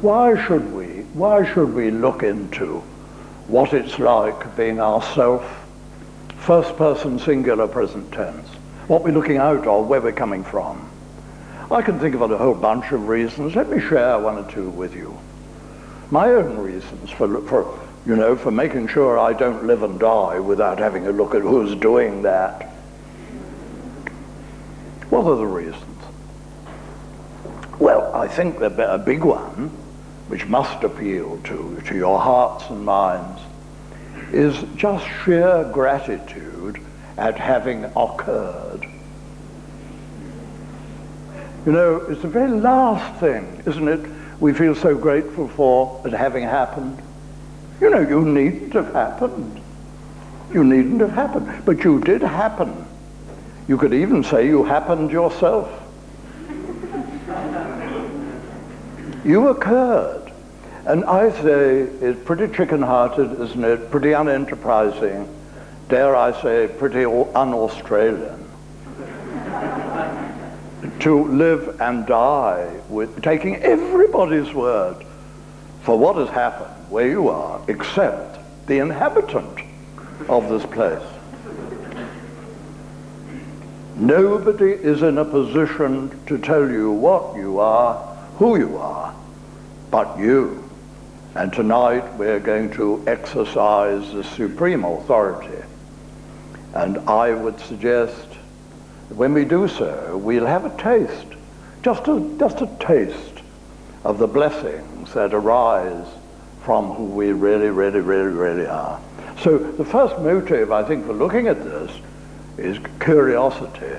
Why should we look into what it's like being ourself, first person singular present tense, what we're looking out of, where we're coming from? I can think of a whole bunch of reasons. Let me share one or two with you. My own reasons for making sure I don't live and die without having a look at who's doing that. What are the reasons? Well, I think a big one, which must appeal to your hearts and minds, is just sheer gratitude at having occurred. You know, it's the very last thing, isn't it, we feel so grateful for at having happened. You know, you needn't have happened. You needn't have happened, but you did happen. You could even say you happened yourself. You occurred. And I say it's pretty chicken-hearted, isn't it? Pretty unenterprising. Dare I say, pretty un-Australian. To live and die with taking everybody's word for what has happened where you are, except the inhabitant of this place. Nobody is in a position to tell you what you are, who you are, but you. And tonight we're going to exercise the supreme authority. And I would suggest that when we do so, we'll have a taste, just a taste of the blessings that arise from who we really are. So the first motive, I think, for looking at this is curiosity.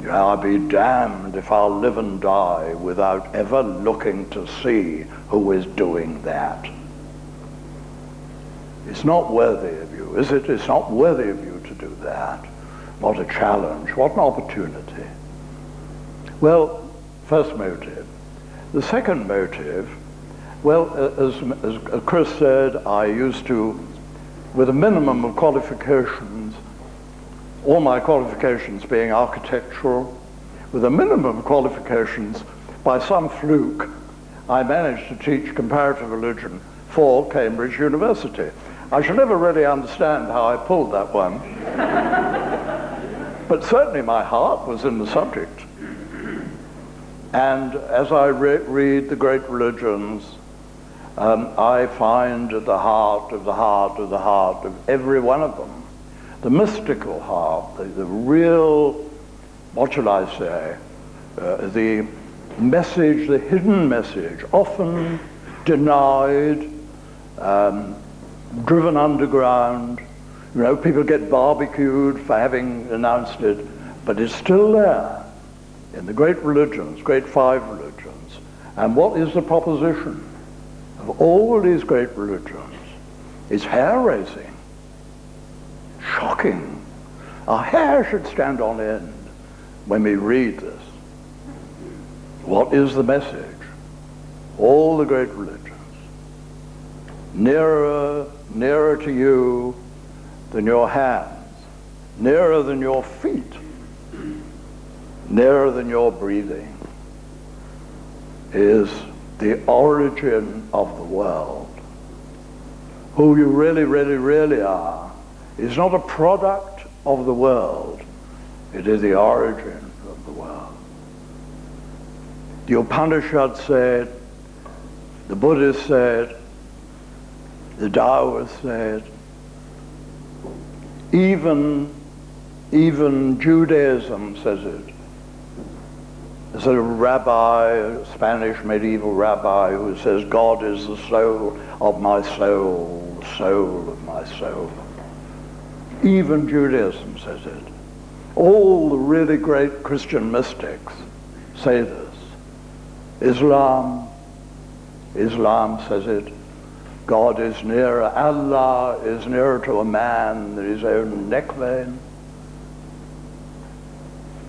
I'll be damned if I'll live and die without ever looking to see who is doing that. It's not worthy of you, is it? It's not worthy of you to do that. What a challenge, what an opportunity. Well, first motive. The second motive, well, as Chris said, I used to, with a minimum of qualifications, all my qualifications being architectural, with a minimum of qualifications, by some fluke, I managed to teach comparative religion for Cambridge University. I shall never really understand how I pulled that one. But certainly my heart was in the subject. And as I read the great religions, I find at the heart of every one of them, the mystical heart, the real, what shall I say, the message, the hidden message, often denied, driven underground. You know, people get barbecued for having announced it, but it's still there in the great religions, great five religions. And what is the proposition of all these great religions? It's hair-raising. Shocking. Our hair should stand on end when we read this. What is the message? All the great religions. Nearer to you than your hands, nearer than your feet, nearer than your breathing, is the origin of the world. Who you really are is not a product of the world, it is the origin of the world. The Upanishads said, the Buddhists said, the Taoists said, even Judaism says it. There's a rabbi, a Spanish medieval rabbi, who says, God is the soul of my soul, the soul of my soul. Even Judaism says it. All the really great Christian mystics say this. Islam says it. God is nearer, Allah is nearer to a man than his own neck vein.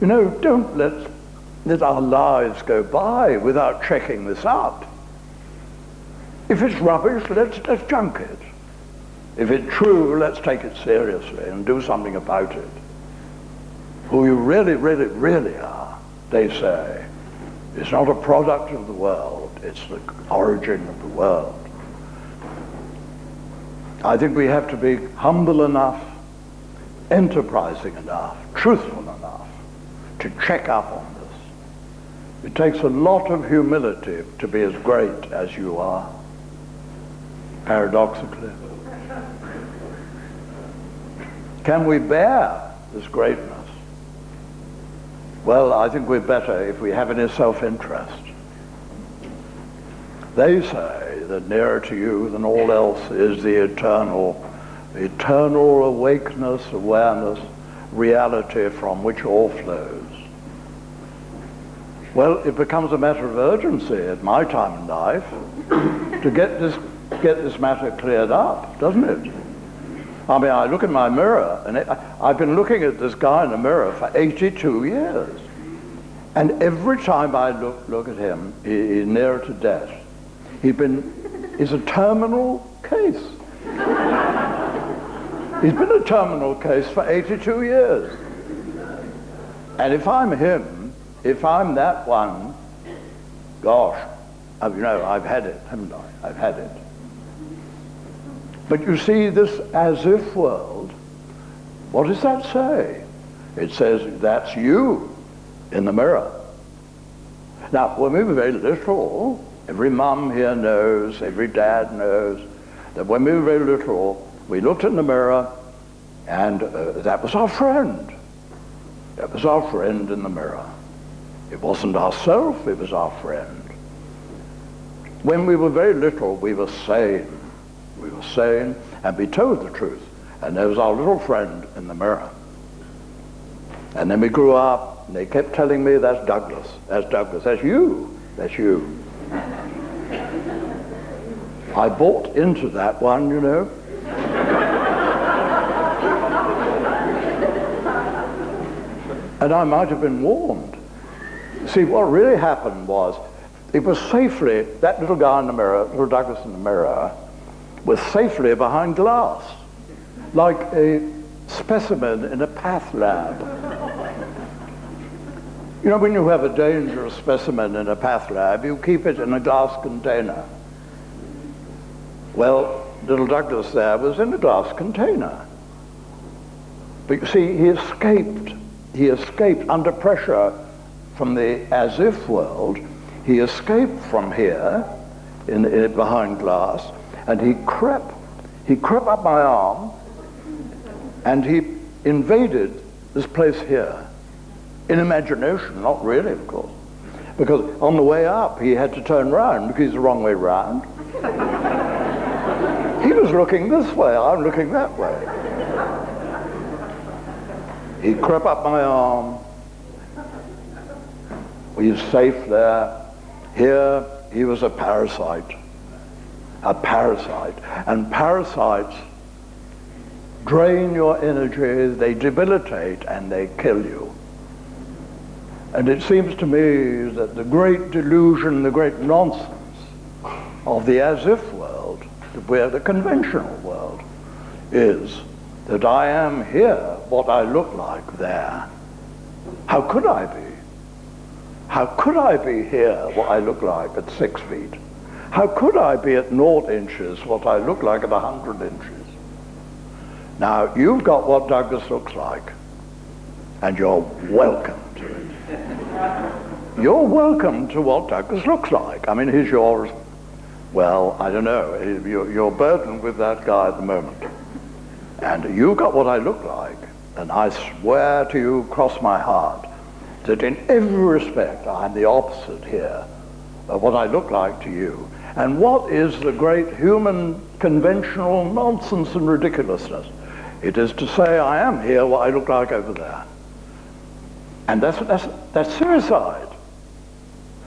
You know, don't let our lives go by without checking this up. If it's rubbish, let's junk it. If it's true, let's take it seriously and do something about it. who you really, really, really are, they say, is not a product of the world, it's the origin of the world. I think we have to be humble enough, enterprising enough, truthful enough to check up on this. It takes a lot of humility to be as great as you are, paradoxically. Can we bear this greatness? Well, I think we're better if we have any self-interest. They say that nearer to you than all else is the eternal awakeness, awareness, reality from which all flows. Well, it becomes a matter of urgency at my time in life to get this matter cleared up, doesn't it? I mean, I look in my mirror, and I've been looking at this guy in the mirror for 82 years. And every time I look at him, he's nearer to death. He's a terminal case. He's been a terminal case for 82 years. And if I'm him, if I'm that one, gosh, I've had it, haven't I? I've had it. But you see, this as-if world, what does that say? It says, that's you in the mirror. Now, when we were very little, every mum here knows, every dad knows, that when we were very little, we looked in the mirror, and that was our friend. That was our friend in the mirror. It wasn't ourself, it was our friend. When we were very little, we were sane. We were sane, and we told the truth. And there was our little friend in the mirror. And then we grew up, and they kept telling me, that's Douglas, that's you, that's you. I bought into that one, you know. And I might have been warned. See, what really happened was, it was safely, that little guy in the mirror, little Douglas in the mirror, was safely behind glass, like a specimen in a path lab. You know, when you have a dangerous specimen in a path lab, you keep it in a glass container. Well, little Douglas there was in a glass container. But you see, he escaped under pressure from the as-if world. He escaped from here, behind glass, and he crept up my arm, and he invaded this place here. In imagination, not really, of course. Because on the way up, he had to turn round, because he's the wrong way round. He was looking this way, I'm looking that way. He crept up my arm. He was safe there. Here, he was a parasite. A parasite. And parasites drain your energy, they debilitate, and they kill you. And it seems to me that the great delusion, the great nonsense of the as-if world, the conventional world, is that I am here what I look like there. How could I be? How could I be here what I look like at 6 feet? How could I be at 0 inches what I look like at 100 inches? Now, you've got what Douglas looks like, and you're welcome to it. You're welcome to what Douglas looks like. I mean, he's yours. Well, I don't know. You're burdened with that guy at the moment. And you got what I look like. And I swear to you, cross my heart, that in every respect, I'm the opposite here of what I look like to you. And what is the great human conventional nonsense and ridiculousness? It is to say I am here what I look like over there. And that's suicide.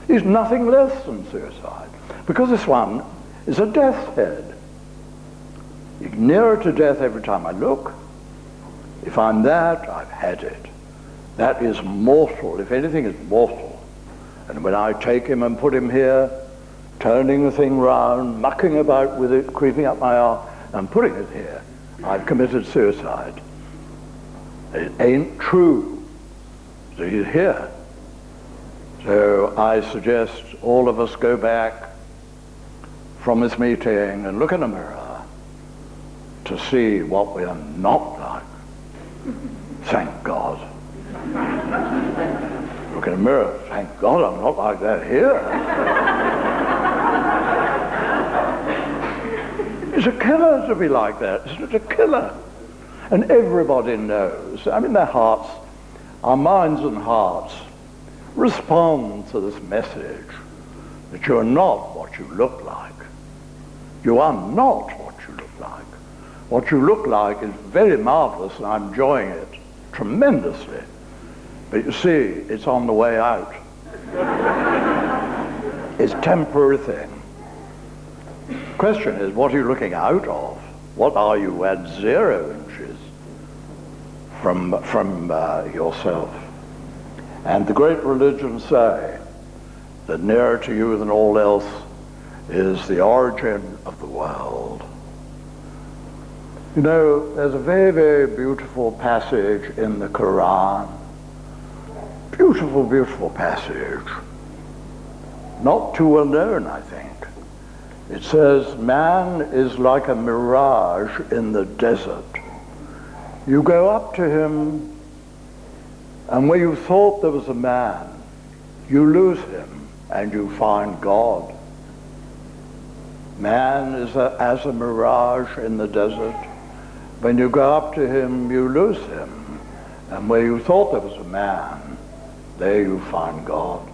It's nothing less than suicide. Because this one is a death's head. You're nearer to death every time I look. If I'm that, I've had it. That is mortal. If anything is mortal. And when I take him and put him here, turning the thing round, mucking about with it, creeping up my arm, and putting it here, I've committed suicide. It ain't true So he's here. So I suggest all of us go back from this meeting and look in a mirror to see what we are not like. Thank God. Look in a mirror, thank God I'm not like that here. It's a killer to be like that. It's a killer. And everybody knows. I mean, their hearts, our minds and hearts respond to this message that you're not what you look like. You are not what you look like. What you look like is very marvelous, and I'm enjoying it tremendously. But you see, it's on the way out. It's a temporary thing. The question is, what are you looking out of? What are you at 0 inches from yourself? And the great religions say that nearer to you than all else is the origin of the world. You know, there's a very, very beautiful passage in the Quran. Beautiful, beautiful passage. Not too well known, I think. It says, man is like a mirage in the desert. You go up to him, and where you thought there was a man, you lose him, and you find God. Man is as a mirage in the desert. When you go up to him, you lose him, and where you thought there was a man, there you find God.